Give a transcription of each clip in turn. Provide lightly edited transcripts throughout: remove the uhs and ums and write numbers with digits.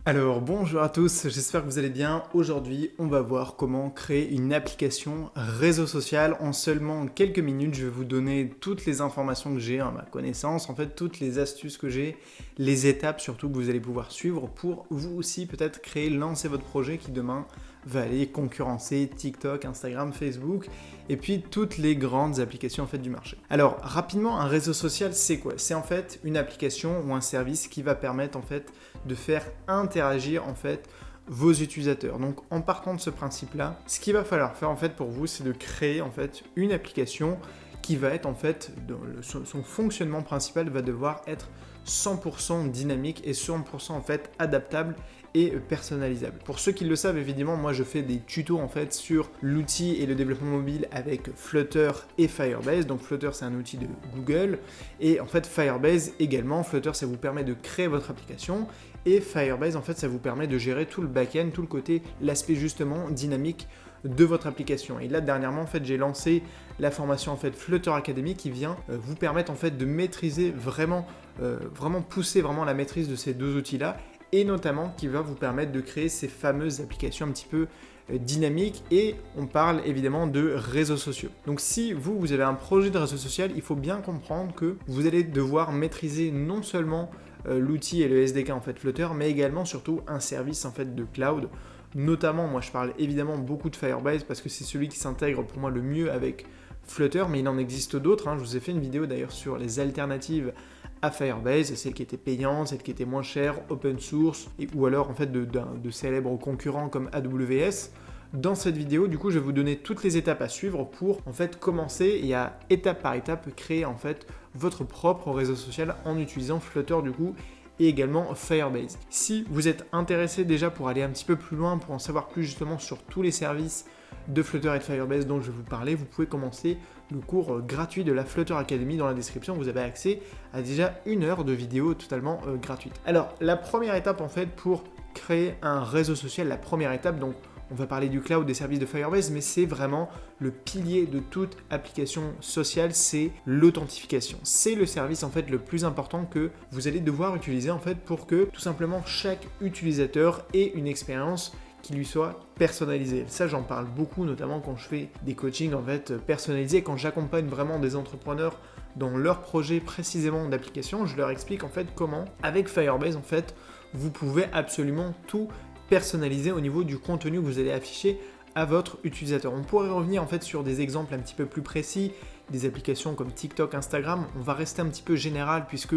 Alors bonjour à tous, j'espère que vous allez bien. Aujourd'hui, on va voir comment créer une application réseau social. En seulement quelques minutes, je vais vous donner toutes les informations que j'ai à ma connaissance, en fait toutes les astuces que j'ai, les étapes surtout que vous allez pouvoir suivre pour vous aussi peut-être créer, lancer votre projet qui demain va aller concurrencer TikTok, Instagram, Facebook et puis toutes les grandes applications en fait du marché. Alors rapidement, un réseau social c'est quoi? C'est en fait une application ou un service qui va permettre en fait de faire interagir en fait vos utilisateurs. Donc en partant de ce principe-là, ce qu'il va falloir faire en fait pour vous, c'est de créer en fait une application qui va être en fait, son fonctionnement principal va devoir être 100% dynamique et 100% en fait adaptable et personnalisable. Pour ceux qui le savent, évidemment, moi je fais des tutos en fait sur l'outil et le développement mobile avec Flutter et Firebase. Donc Flutter c'est un outil de Google et en fait Firebase également. Flutter ça vous permet de créer votre application et Firebase en fait ça vous permet de gérer tout le back-end, tout le côté, l'aspect justement dynamique de votre application. Et là dernièrement en fait j'ai lancé la formation en fait Flutter Academy qui vient vous permettre en fait de maîtriser vraiment pousser vraiment la maîtrise de ces deux outils là et notamment qui va vous permettre de créer ces fameuses applications un petit peu dynamiques et on parle évidemment de réseaux sociaux. Donc si vous avez un projet de réseau social, il faut bien comprendre que vous allez devoir maîtriser non seulement l'outil et le SDK en fait Flutter, mais également surtout un service en fait de cloud. Notamment, moi je parle évidemment beaucoup de Firebase parce que c'est celui qui s'intègre pour moi le mieux avec Flutter, mais il en existe d'autres. Je vous ai fait une vidéo d'ailleurs sur les alternatives à Firebase, celle qui était payante, celle qui était moins chère, open source, ou alors en fait de célèbres concurrents comme AWS. Dans cette vidéo, du coup, je vais vous donner toutes les étapes à suivre pour en fait commencer et à étape par étape créer en fait votre propre réseau social en utilisant Flutter du coup et également Firebase. Si vous êtes intéressé déjà pour aller un petit peu plus loin, pour en savoir plus justement sur tous les services de Flutter et de Firebase dont je vais vous parler, vous pouvez commencer le cours gratuit de la Flutter Academy. Dans la description, vous avez accès à déjà 1 heure de vidéo totalement gratuite. Alors, la première étape en fait pour créer un réseau social, la première étape, donc on va parler du cloud, des services de Firebase, mais c'est vraiment le pilier de toute application sociale, c'est l'authentification. C'est le service en fait le plus important que vous allez devoir utiliser en fait pour que tout simplement chaque utilisateur ait une expérience qui lui soit personnalisée. Ça, j'en parle beaucoup, notamment quand je fais des coachings en fait personnalisés, quand j'accompagne vraiment des entrepreneurs dans leur projet précisément d'application, je leur explique en fait comment, avec Firebase en fait, vous pouvez absolument tout personnalisé au niveau du contenu que vous allez afficher à votre utilisateur. On pourrait revenir en fait sur des exemples un petit peu plus précis, des applications comme TikTok, Instagram. On va rester un petit peu général puisque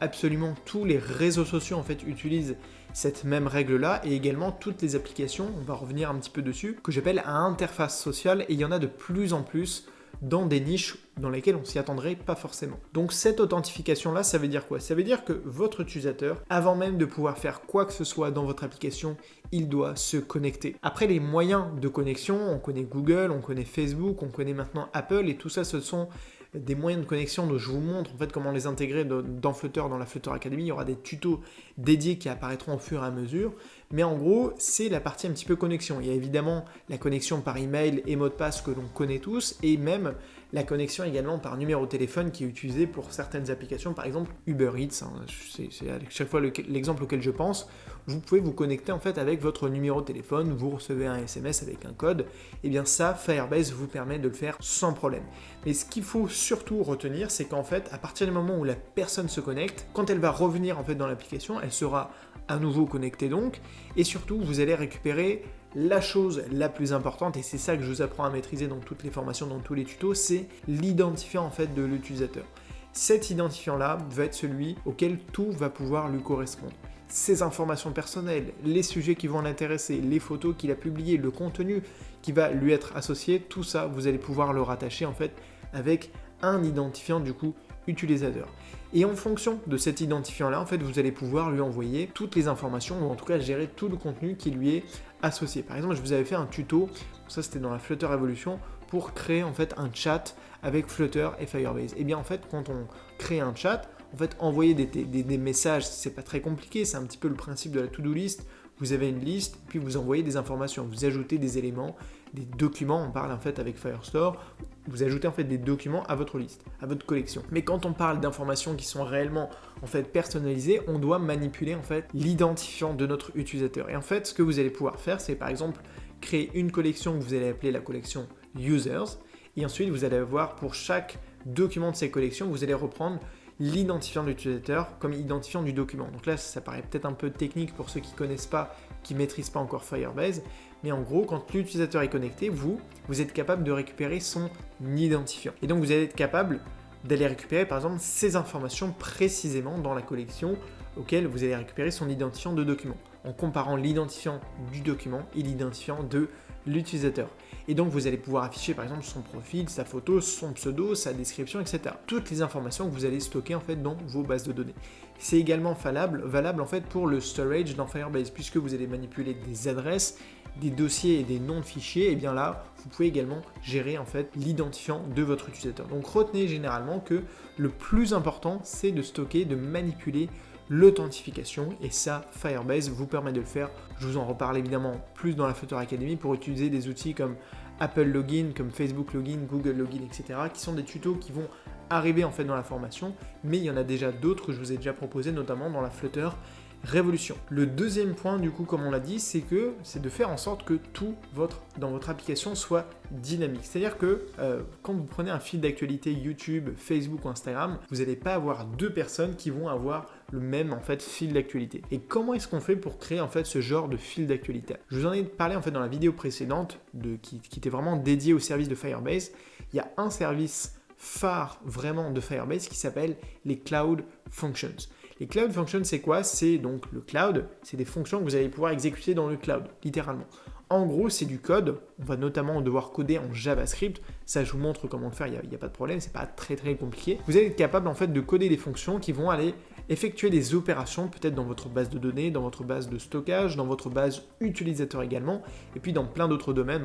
absolument tous les réseaux sociaux en fait utilisent cette même règle-là et également toutes les applications, on va revenir un petit peu dessus, que j'appelle à interface sociale et il y en a de plus en plus dans des niches dans lesquelles on s'y attendrait pas forcément. Donc cette authentification-là, ça veut dire quoi? Ça veut dire que votre utilisateur, avant même de pouvoir faire quoi que ce soit dans votre application, il doit se connecter. Après les moyens de connexion, on connaît Google, on connaît Facebook, on connaît maintenant Apple et tout ça, ce sont des moyens de connexion dont je vous montre en fait comment les intégrer dans Flutter, dans la Flutter Academy. Il y aura des tutos dédiés qui apparaîtront au fur et à mesure. Mais en gros, c'est la partie un petit peu connexion. Il y a évidemment la connexion par email et mot de passe que l'on connaît tous et même la connexion également par numéro de téléphone qui est utilisé pour certaines applications, par exemple Uber Eats, c'est à chaque fois l'exemple auquel je pense. Vous pouvez vous connecter en fait avec votre numéro de téléphone, vous recevez un SMS avec un code, et bien ça, Firebase vous permet de le faire sans problème. Mais ce qu'il faut surtout retenir, c'est qu'en fait, à partir du moment où la personne se connecte, quand elle va revenir en fait dans l'application, elle sera à nouveau connectée donc, et surtout vous allez récupérer la chose la plus importante, et c'est ça que je vous apprends à maîtriser dans toutes les formations, dans tous les tutos, c'est l'identifiant en fait de l'utilisateur. Cet identifiant-là va être celui auquel tout va pouvoir lui correspondre. Ses informations personnelles, les sujets qui vont l'intéresser, les photos qu'il a publiées, le contenu qui va lui être associé, tout ça, vous allez pouvoir le rattacher en fait avec un identifiant du coup utilisateur. Et en fonction de cet identifiant-là, en fait, vous allez pouvoir lui envoyer toutes les informations ou en tout cas gérer tout le contenu qui lui est associé. Par exemple, je vous avais fait un tuto, ça c'était dans la Flutter Evolution, pour créer en fait un chat avec Flutter et Firebase. Et bien en fait, quand on crée un chat, en fait, envoyer des messages, c'est pas très compliqué, c'est un petit peu le principe de la to-do list. Vous avez une liste, puis vous envoyez des informations, vous ajoutez des éléments, des documents, on parle en fait avec Firestore, vous ajoutez en fait des documents à votre liste, à votre collection. Mais quand on parle d'informations qui sont réellement en fait personnalisées, on doit manipuler en fait l'identifiant de notre utilisateur. Et en fait, ce que vous allez pouvoir faire, c'est par exemple créer une collection que vous allez appeler la collection Users. Et ensuite, vous allez avoir pour chaque document de ces collections, vous allez reprendre l'identifiant de l'utilisateur comme identifiant du document. Donc là, ça paraît peut-être un peu technique pour ceux qui ne connaissent pas, qui ne maîtrisent pas encore Firebase, mais en gros, quand l'utilisateur est connecté, vous êtes capable de récupérer son identifiant. Et donc, vous allez être capable d'aller récupérer, par exemple, ces informations précisément dans la collection auquel vous allez récupérer son identifiant de document, en comparant l'identifiant du document et l'identifiant de l'utilisateur. Et donc vous allez pouvoir afficher par exemple son profil, sa photo, son pseudo, sa description, etc. Toutes les informations que vous allez stocker en fait dans vos bases de données. C'est également valable en fait pour le storage dans Firebase, puisque vous allez manipuler des adresses, des dossiers et des noms de fichiers, et bien là, vous pouvez également gérer en fait l'identifiant de votre utilisateur. Donc retenez généralement que le plus important, c'est de stocker, de manipuler l'authentification, et ça, Firebase vous permet de le faire. Je vous en reparle évidemment plus dans la Flutter Academy pour utiliser des outils comme Apple Login, comme Facebook Login, Google Login, etc. qui sont des tutos qui vont arriver en fait dans la formation, mais il y en a déjà d'autres que je vous ai déjà proposés, notamment dans la Flutter Révolution. Le deuxième point, du coup, comme on l'a dit, c'est de faire en sorte que tout dans votre application soit dynamique. C'est-à-dire que quand vous prenez un fil d'actualité YouTube, Facebook ou Instagram, vous n'allez pas avoir deux personnes qui vont avoir le même en fait fil d'actualité. Et comment est-ce qu'on fait pour créer en fait ce genre de fil d'actualité? Je vous en ai parlé en fait dans la vidéo précédente qui était vraiment dédiée au service de Firebase. Il y a un service phare vraiment de Firebase qui s'appelle les Cloud Functions. Les Cloud Functions, c'est quoi? C'est donc le cloud, c'est des fonctions que vous allez pouvoir exécuter dans le cloud, littéralement. En gros, c'est du code. On va notamment devoir coder en JavaScript. Ça, je vous montre comment le faire, il n'y a pas de problème, c'est pas très compliqué. Vous allez être capable en fait de coder des fonctions qui vont aller effectuer des opérations, peut-être dans votre base de données, dans votre base de stockage, dans votre base utilisateur également, et puis dans plein d'autres domaines,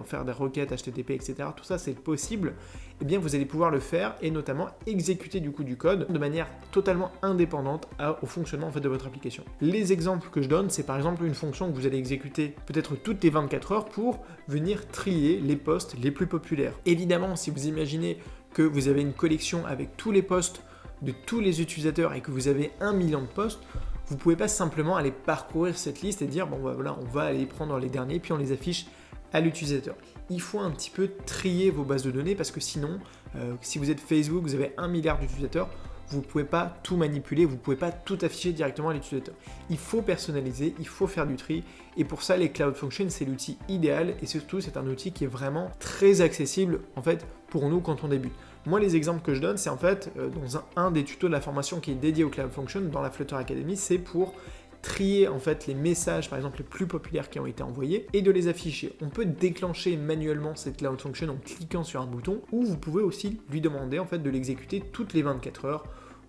faire des requêtes HTTP, etc. Tout ça, c'est possible. Eh bien, vous allez pouvoir le faire et notamment exécuter du coup du code de manière totalement indépendante au fonctionnement en fait de votre application. Les exemples que je donne, c'est par exemple une fonction que vous allez exécuter peut-être toutes les 24 heures pour venir trier les posts les plus populaires. Évidemment, si vous imaginez que vous avez une collection avec tous les posts de tous les utilisateurs et que vous avez 1 million de posts, vous ne pouvez pas simplement aller parcourir cette liste et dire bon bah voilà, on va aller prendre les derniers puis on les affiche à l'utilisateur. Il faut un petit peu trier vos bases de données parce que sinon, si vous êtes Facebook, vous avez 1 milliard d'utilisateurs, vous ne pouvez pas tout manipuler, vous ne pouvez pas tout afficher directement à l'utilisateur. Il faut personnaliser, il faut faire du tri, et pour ça les Cloud Functions c'est l'outil idéal, et surtout c'est un outil qui est vraiment très accessible en fait pour nous quand on débute. Moi les exemples que je donne c'est en fait dans un des tutos de la formation qui est dédié aux Cloud Functions dans la Flutter Academy, c'est pour trier en fait les messages par exemple les plus populaires qui ont été envoyés et de les afficher. On peut déclencher manuellement cette Cloud Function en cliquant sur un bouton, ou vous pouvez aussi lui demander en fait de l'exécuter toutes les 24 heures,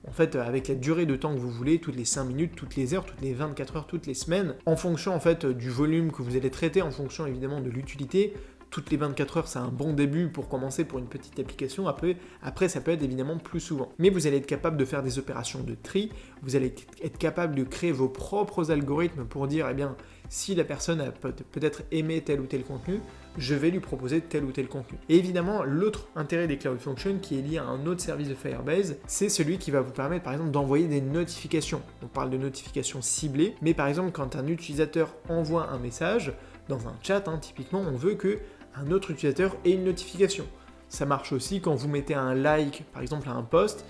en fait avec la durée de temps que vous voulez, toutes les 5 minutes, toutes les heures, toutes les 24 heures, toutes les semaines, en fonction en fait du volume que vous allez traiter, en fonction évidemment de l'utilité. Toutes les 24 heures, c'est un bon début pour commencer pour une petite application. Après, ça peut être évidemment plus souvent. Mais vous allez être capable de faire des opérations de tri. Vous allez être capable de créer vos propres algorithmes pour dire, eh bien, si la personne a peut-être aimé tel ou tel contenu, je vais lui proposer tel ou tel contenu. Et évidemment, l'autre intérêt des Cloud Functions qui est lié à un autre service de Firebase, c'est celui qui va vous permettre par exemple d'envoyer des notifications. On parle de notifications ciblées, mais par exemple quand un utilisateur envoie un message dans un chat, typiquement, on veut que un autre utilisateur ait une notification. Ça marche aussi quand vous mettez un like, par exemple, à un post.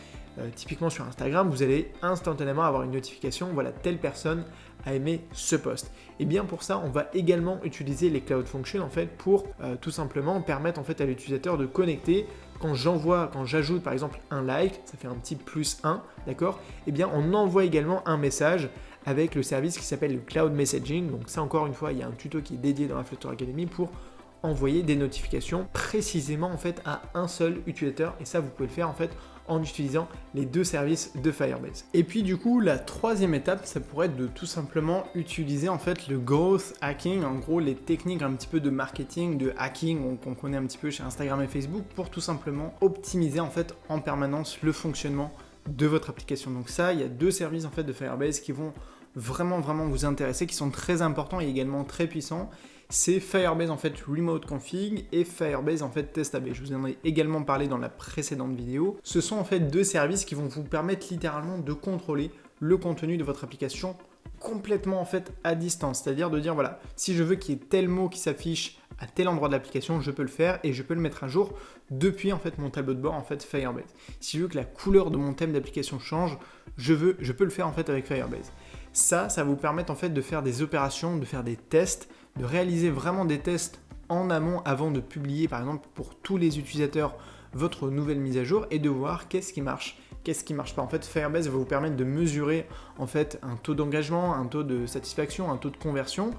Typiquement sur Instagram, vous allez instantanément avoir une notification, voilà, telle personne a aimé ce post. Et bien pour ça, on va également utiliser les Cloud Functions en fait pour tout simplement permettre en fait à l'utilisateur de connecter. Quand j'ajoute par exemple un like, ça fait un petit +1, d'accord? Et bien on envoie également un message avec le service qui s'appelle le Cloud Messaging. Donc ça encore une fois, il y a un tuto qui est dédié dans la Flutter Academy pour envoyer des notifications précisément en fait à un seul utilisateur, et ça vous pouvez le faire en fait en utilisant les deux services de Firebase. Et puis du coup la troisième étape, ça pourrait être de tout simplement utiliser en fait le growth hacking, en gros les techniques un petit peu de marketing, de hacking qu'on connaît un petit peu chez Instagram et Facebook, pour tout simplement optimiser en fait en permanence le fonctionnement de votre application. Donc ça, il y a deux services en fait de Firebase qui vont vraiment vous intéresser, qui sont très importants et également très puissants. c'est Firebase en fait Remote Config et Firebase en fait Test AB. Je vous en ai également parlé dans la précédente vidéo. Ce sont en fait deux services qui vont vous permettre littéralement de contrôler le contenu de votre application complètement en fait à distance, c'est-à-dire de dire voilà, si je veux qu'il y ait tel mot qui s'affiche à tel endroit de l'application, je peux le faire et je peux le mettre à jour depuis en fait mon tableau de bord en fait Firebase. Si je veux que la couleur de mon thème d'application change, je peux le faire en fait avec Firebase. Ça va vous permettre en fait de faire des opérations, de faire des tests, de réaliser vraiment des tests en amont avant de publier par exemple pour tous les utilisateurs votre nouvelle mise à jour et de voir qu'est-ce qui marche pas. En fait, Firebase va vous permettre de mesurer en fait un taux d'engagement, un taux de satisfaction, un taux de conversion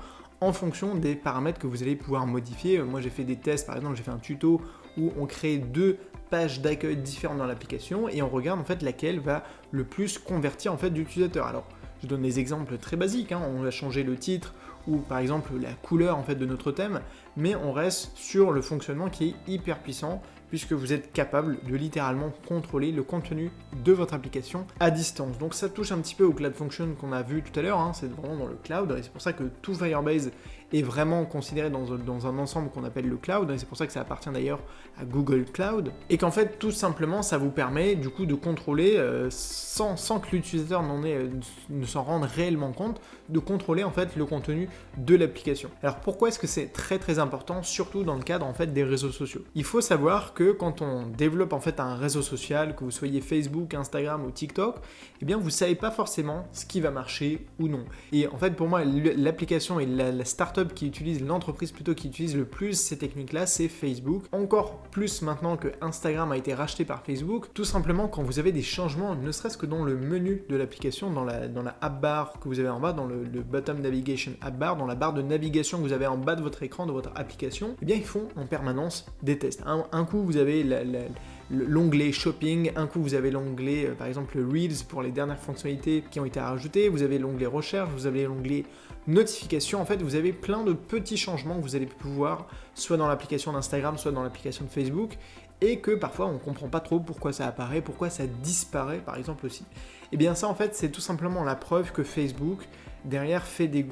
en fonction des paramètres que vous allez pouvoir modifier. Moi, j'ai fait des tests, par exemple, j'ai fait un tuto où on crée 2 pages d'accueil différentes dans l'application et on regarde en fait laquelle va le plus convertir en fait d'utilisateurs. Alors, je donne des exemples très basiques, on va changer le titre ou par exemple la couleur en fait de notre thème, mais on reste sur le fonctionnement qui est hyper puissant puisque vous êtes capable de littéralement contrôler le contenu de votre application à distance. Donc ça touche un petit peu au Cloud Function qu'on a vu tout à l'heure, c'est vraiment dans le cloud, et c'est pour ça que tout Firebase est vraiment considéré dans un ensemble qu'on appelle le cloud, et c'est pour ça que ça appartient d'ailleurs à Google Cloud, et qu'en fait tout simplement ça vous permet du coup de contrôler sans que l'utilisateur ne s'en rende réellement compte, de contrôler en fait le contenu de l'application. Alors pourquoi est-ce que c'est très très important, surtout dans le cadre en fait des réseaux sociaux? Il faut savoir que quand on développe en fait un réseau social, que vous soyez Facebook, Instagram ou TikTok, eh bien vous savez pas forcément ce qui va marcher ou non. Et en fait pour moi l'application et la startup qui utilise, l'entreprise plutôt qui utilise le plus ces techniques-là, c'est Facebook. Encore plus maintenant que Instagram a été racheté par Facebook, tout simplement quand vous avez des changements, ne serait-ce que dans le menu de l'application, dans la app bar que vous avez en bas, dans le bottom navigation app bar, dans la barre de navigation que vous avez en bas de votre écran de votre application, eh bien ils font en permanence des tests. Un coup vous avez l'onglet shopping, un coup vous avez l'onglet par exemple Reels pour les dernières fonctionnalités qui ont été rajoutées, vous avez l'onglet recherche, vous avez l'onglet notification. En fait vous avez plein de petits changements que vous allez pouvoir soit dans l'application d'Instagram, soit dans l'application de Facebook, et que parfois on ne comprend pas trop pourquoi ça apparaît, pourquoi ça disparaît par exemple aussi. Et bien ça en fait c'est tout simplement la preuve que Facebook derrière fait des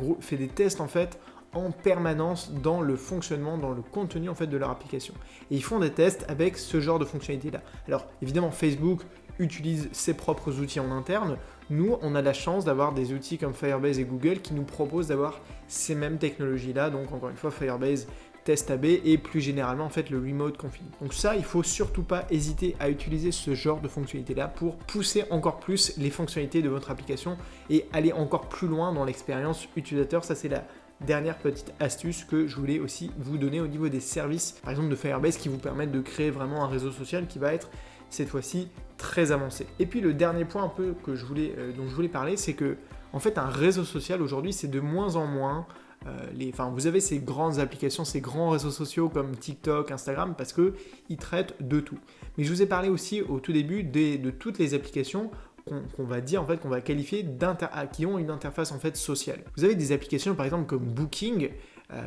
tests en fait en permanence dans le fonctionnement, dans le contenu en fait de leur application. Et ils font des tests avec ce genre de fonctionnalité là. Alors évidemment Facebook utilise ses propres outils en interne. Nous, on a la chance d'avoir des outils comme Firebase et Google qui nous proposent d'avoir ces mêmes technologies là. Donc encore une fois Firebase, Test AB et plus généralement en fait le Remote Config. Donc ça, il faut surtout pas hésiter à utiliser ce genre de fonctionnalité là pour pousser encore plus les fonctionnalités de votre application et aller encore plus loin dans l'expérience utilisateur. Ça c'est la dernière petite astuce que je voulais aussi vous donner au niveau des services, par exemple de Firebase, qui vous permettent de créer vraiment un réseau social qui va être cette fois-ci très avancé. Et puis le dernier point un peu dont je voulais parler, c'est que en fait un réseau social aujourd'hui c'est de moins en moins vous avez ces grandes applications, ces grands réseaux sociaux comme TikTok, Instagram, parce qu'ils traitent de tout. Mais je vous ai parlé aussi au tout début de toutes les applications qu'on va dire en fait, qu'on va qualifier qui ont une interface en fait sociale. Vous avez des applications par exemple comme Booking,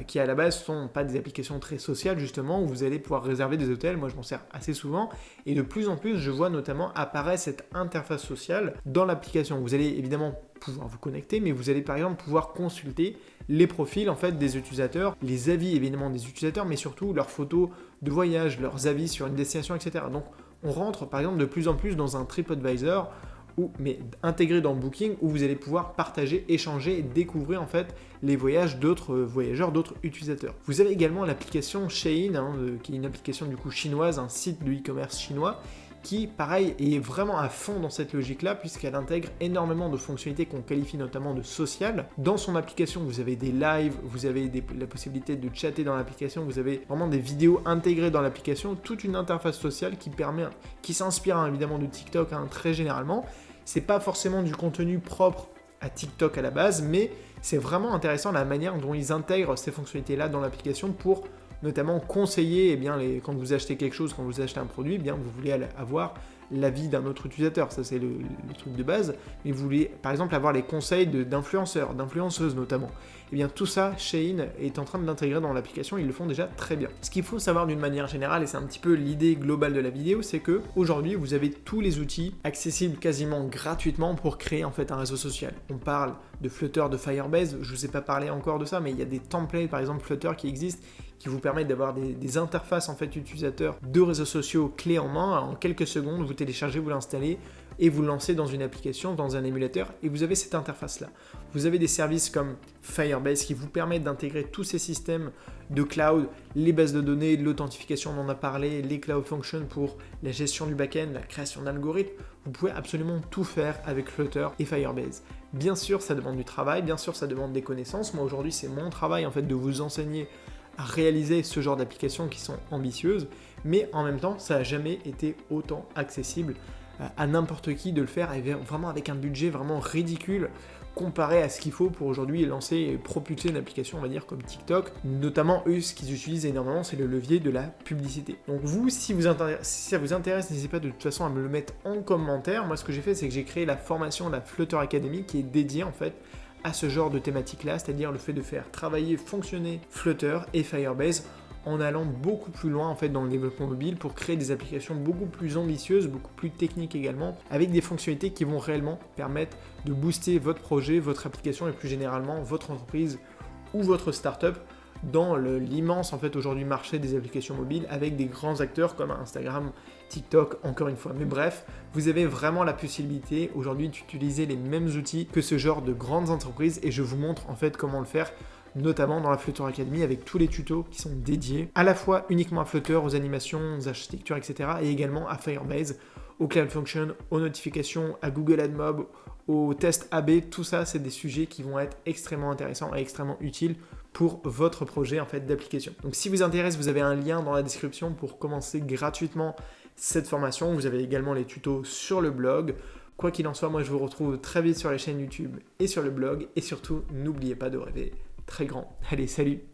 qui à la base sont pas des applications très sociales justement, où vous allez pouvoir réserver des hôtels. Moi je m'en sers assez souvent et de plus en plus je vois notamment apparaître cette interface sociale dans l'application. Vous allez évidemment pouvoir vous connecter, mais vous allez par exemple pouvoir consulter les profils en fait des utilisateurs, les avis évidemment des utilisateurs, mais surtout leurs photos de voyage, leurs avis sur une destination, etc. Donc on rentre par exemple de plus en plus dans un TripAdvisor mais intégré dans Booking, où vous allez pouvoir partager, échanger et découvrir en fait les voyages d'autres voyageurs, d'autres utilisateurs. Vous avez également l'application Shein, qui est une application du coup chinoise, un site de e-commerce chinois, qui pareil est vraiment à fond dans cette logique-là, puisqu'elle intègre énormément de fonctionnalités qu'on qualifie notamment de sociales. Dans son application, vous avez des lives, vous avez la possibilité de chatter dans l'application, vous avez vraiment des vidéos intégrées dans l'application, toute une interface sociale qui s'inspire évidemment de TikTok très généralement. C'est pas forcément du contenu propre à TikTok à la base, mais c'est vraiment intéressant la manière dont ils intègrent ces fonctionnalités-là dans l'application pour notamment conseiller, quand vous achetez quelque chose, quand vous achetez un produit, vous voulez avoir l'avis d'un autre utilisateur, ça c'est le truc de base, mais vous voulez par exemple avoir les conseils d'influenceurs, d'influenceuses notamment. Et bien tout ça, Shein est en train de l'intégrer dans l'application, ils le font déjà très bien. Ce qu'il faut savoir d'une manière générale, et c'est un petit peu l'idée globale de la vidéo, c'est que aujourd'hui vous avez tous les outils accessibles quasiment gratuitement pour créer en fait un réseau social. On parle de Flutter, de Firebase. Je ne vous ai pas parlé encore de ça, mais il y a des templates, par exemple Flutter, qui existent, qui vous permettent d'avoir des interfaces en fait utilisateurs de réseaux sociaux clés en main. En quelques secondes, vous téléchargez, vous l'installez et vous le lancez dans une application, dans un émulateur, et vous avez cette interface-là. Vous avez des services comme Firebase qui vous permettent d'intégrer tous ces systèmes de cloud, les bases de données, l'authentification, on en a parlé, les cloud functions pour la gestion du back-end, la création d'algorithmes. Vous pouvez absolument tout faire avec Flutter et Firebase. Bien sûr, ça demande du travail, bien sûr, ça demande des connaissances. Moi, aujourd'hui, c'est mon travail en fait de vous enseigner à réaliser ce genre d'applications qui sont ambitieuses, mais en même temps, ça n'a jamais été autant accessible à n'importe qui de le faire, et vraiment avec un budget vraiment ridicule comparé à ce qu'il faut pour aujourd'hui lancer et propulser une application, on va dire, comme TikTok. Notamment, eux, ce qu'ils utilisent énormément, c'est le levier de la publicité. Donc vous, si ça vous intéresse, n'hésitez pas de toute façon à me le mettre en commentaire. Moi, ce que j'ai fait, c'est que j'ai créé la formation, la Flutter Academy, qui est dédiée en fait à ce genre de thématique-là, c'est-à-dire le fait de faire travailler, fonctionner Flutter et Firebase en allant beaucoup plus loin en fait dans le développement mobile pour créer des applications beaucoup plus ambitieuses, beaucoup plus techniques également, avec des fonctionnalités qui vont réellement permettre de booster votre projet, votre application et plus généralement votre entreprise ou votre startup dans l'immense en fait aujourd'hui marché des applications mobiles avec des grands acteurs comme Instagram, TikTok, encore une fois. Mais bref, vous avez vraiment la possibilité aujourd'hui d'utiliser les mêmes outils que ce genre de grandes entreprises et je vous montre en fait comment le faire, notamment dans la Flutter Academy avec tous les tutos qui sont dédiés à la fois uniquement à Flutter, aux animations, aux architectures, etc. et également à Firebase, aux Cloud Functions, aux notifications, à Google AdMob, aux tests AB. Tout ça, c'est des sujets qui vont être extrêmement intéressants et extrêmement utiles pour votre projet en fait d'application. Donc si vous intéresse, vous avez un lien dans la description pour commencer gratuitement cette formation. Vous avez également les tutos sur le blog. Quoi qu'il en soit, moi je vous retrouve très vite sur la chaîne YouTube et sur le blog. Et surtout, n'oubliez pas de rêver très grand. Allez, salut!